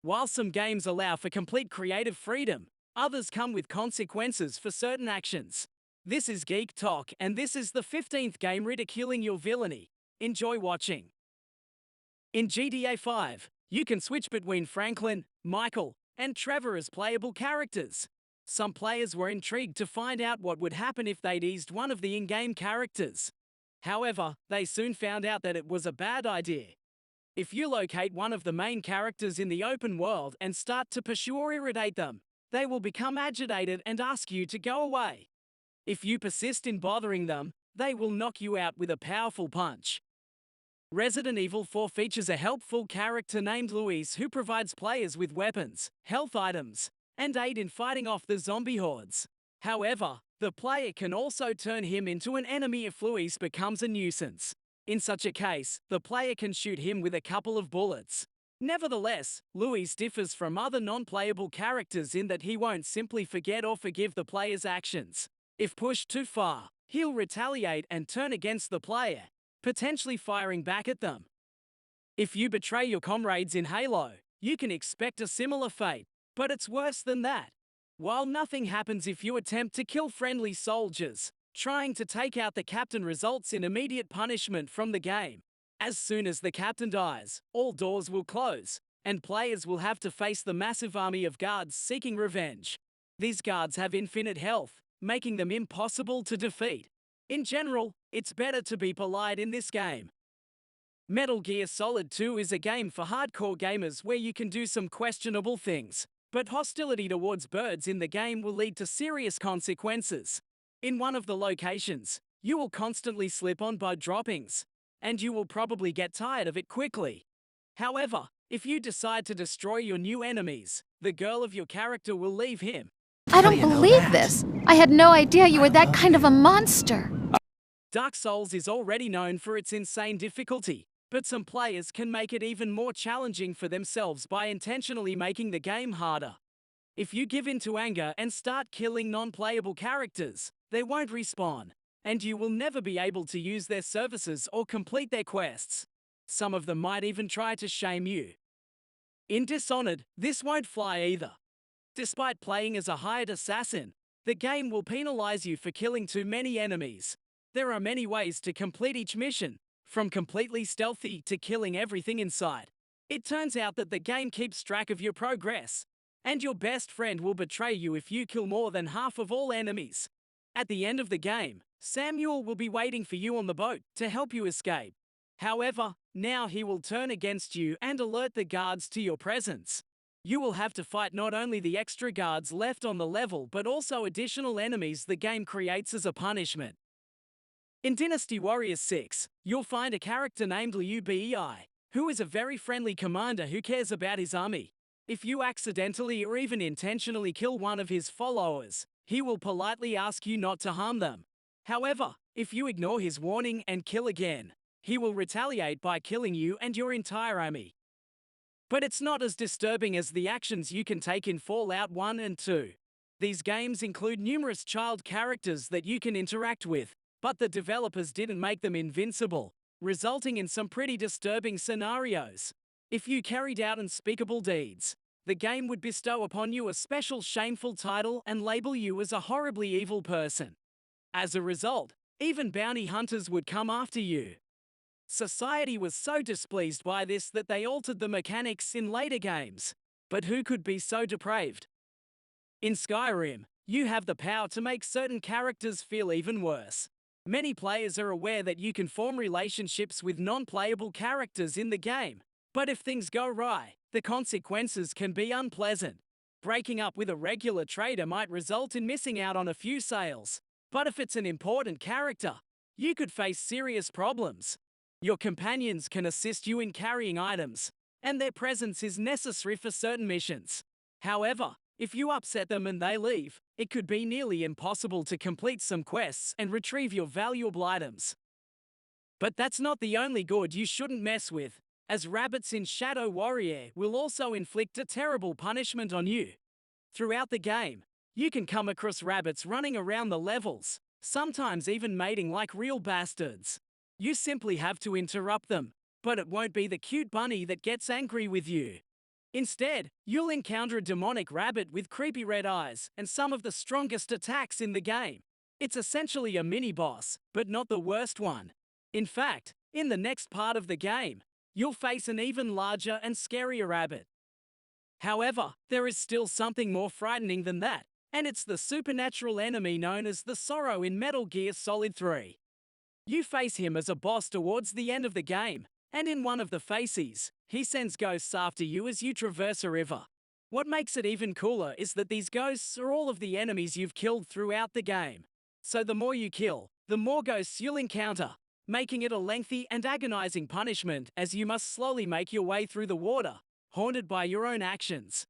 While some games allow for complete creative freedom, others come with consequences for certain actions. This is Geek Talk, and this is the 15th game ridiculing your villainy. Enjoy watching. In GTA 5, you can switch between Franklin, Michael, and Trevor as playable characters. Some players were intrigued to find out what would happen if they'd eased one of the in-game characters. However, they soon found out that it was a bad idea. If you locate one of the main characters in the open world and start to pursue or irritate them, they will become agitated and ask you to go away. If you persist in bothering them, they will knock you out with a powerful punch. Resident Evil 4 features a helpful character named Luis who provides players with weapons, health items, and aid in fighting off the zombie hordes. However, the player can also turn him into an enemy if Luis becomes a nuisance. In such a case, the player can shoot him with a couple of bullets. Nevertheless, Luis differs from other non-playable characters in that he won't simply forget or forgive the player's actions. If pushed too far, he'll retaliate and turn against the player, potentially firing back at them. If you betray your comrades in Halo, you can expect a similar fate, but it's worse than that. While nothing happens if you attempt to kill friendly soldiers, trying to take out the captain results in immediate punishment from the game. As soon as the captain dies, all doors will close, and players will have to face the massive army of guards seeking revenge. These guards have infinite health, making them impossible to defeat. In general, it's better to be polite in this game. Metal Gear Solid 2 is a game for hardcore gamers where you can do some questionable things, but hostility towards birds in the game will lead to serious consequences. In one of the locations, you will constantly slip on bird droppings, and you will probably get tired of it quickly. However, if you decide to destroy your new enemies, the girl of your character will leave him. I don't believe this. I had no idea you were that kind of a monster. Dark Souls is already known for its insane difficulty, but some players can make it even more challenging for themselves by intentionally making the game harder. If you give in to anger and start killing non-playable characters, they won't respawn, and you will never be able to use their services or complete their quests. Some of them might even try to shame you. In Dishonored, this won't fly either. Despite playing as a hired assassin, the game will penalize you for killing too many enemies. There are many ways to complete each mission, from completely stealthy to killing everything in sight. It turns out that the game keeps track of your progress, and your best friend will betray you if you kill more than half of all enemies. At the end of the game, Samuel will be waiting for you on the boat to help you escape. However, now he will turn against you and alert the guards to your presence. You will have to fight not only the extra guards left on the level but also additional enemies the game creates as a punishment. In Dynasty Warriors 6, you'll find a character named Liu Bei, who is a very friendly commander who cares about his army. If you accidentally or even intentionally kill one of his followers, he will politely ask you not to harm them. However, if you ignore his warning and kill again, he will retaliate by killing you and your entire army. But it's not as disturbing as the actions you can take in Fallout 1 and 2. These games include numerous child characters that you can interact with, but the developers didn't make them invincible, resulting in some pretty disturbing scenarios. If you carried out unspeakable deeds, the game would bestow upon you a special shameful title and label you as a horribly evil person. As a result, even bounty hunters would come after you. Society was so displeased by this that they altered the mechanics in later games. But who could be so depraved? In Skyrim, you have the power to make certain characters feel even worse. Many players are aware that you can form relationships with non-playable characters in the game, but if things go awry, the consequences can be unpleasant. Breaking up with a regular trader might result in missing out on a few sales, but if it's an important character, you could face serious problems. Your companions can assist you in carrying items, and their presence is necessary for certain missions. However, if you upset them and they leave, it could be nearly impossible to complete some quests and retrieve your valuable items. But that's not the only good you shouldn't mess with, as rabbits in Shadow Warrior will also inflict a terrible punishment on you. Throughout the game, you can come across rabbits running around the levels, sometimes even mating like real bastards. You simply have to interrupt them, but it won't be the cute bunny that gets angry with you. Instead, you'll encounter a demonic rabbit with creepy red eyes and some of the strongest attacks in the game. It's essentially a mini-boss, but not the worst one. In fact, in the next part of the game, you'll face an even larger and scarier rabbit. However, there is still something more frightening than that, and it's the supernatural enemy known as the Sorrow in Metal Gear Solid 3. You face him as a boss towards the end of the game, and in one of the phases, he sends ghosts after you as you traverse a river. What makes it even cooler is that these ghosts are all of the enemies you've killed throughout the game. So the more you kill, the more ghosts you'll encounter, making it a lengthy and agonizing punishment as you must slowly make your way through the water, haunted by your own actions.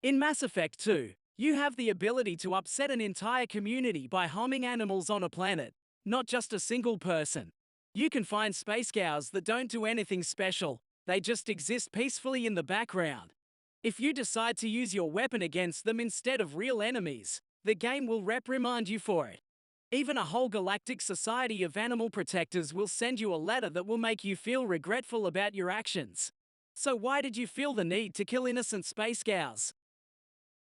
In Mass Effect 2, you have the ability to upset an entire community by harming animals on a planet, not just a single person. You can find space cows that don't do anything special, they just exist peacefully in the background. If you decide to use your weapon against them instead of real enemies, the game will reprimand you for it. Even a whole galactic society of animal protectors will send you a letter that will make you feel regretful about your actions. So why did you feel the need to kill innocent space cows?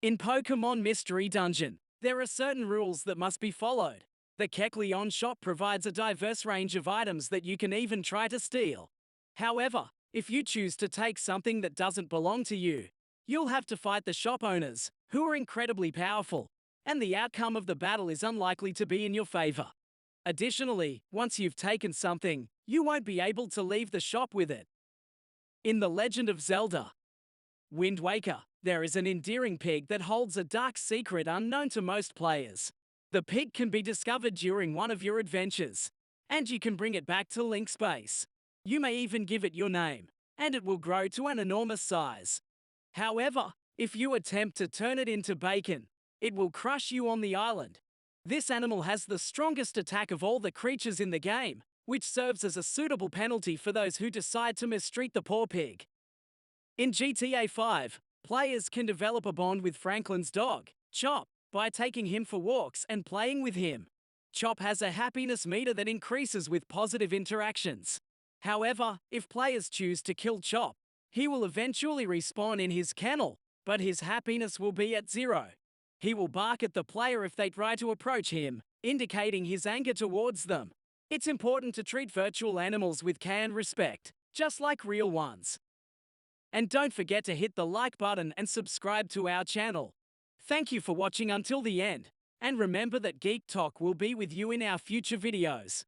In Pokemon Mystery Dungeon, there are certain rules that must be followed. The Kecleon shop provides a diverse range of items that you can even try to steal. However, if you choose to take something that doesn't belong to you, you'll have to fight the shop owners, who are incredibly powerful, and the outcome of the battle is unlikely to be in your favor. Additionally, once you've taken something, you won't be able to leave the shop with it. In The Legend of Zelda Windwaker, there is an endearing pig that holds a dark secret unknown to most players. The pig can be discovered during one of your adventures, and you can bring it back to Link's base. You may even give it your name, and it will grow to an enormous size. However, if you attempt to turn it into bacon, it will crush you on the island. This animal has the strongest attack of all the creatures in the game, which serves as a suitable penalty for those who decide to mistreat the poor pig. In GTA 5, players can develop a bond with Franklin's dog, Chop, by taking him for walks and playing with him. Chop has a happiness meter that increases with positive interactions. However, if players choose to kill Chop, he will eventually respawn in his kennel, but his happiness will be at 0. He will bark at the player if they try to approach him, indicating his anger towards them. It's important to treat virtual animals with care and respect, just like real ones. And don't forget to hit the like button and subscribe to our channel. Thank you for watching until the end, and remember that Geek Talk will be with you in our future videos.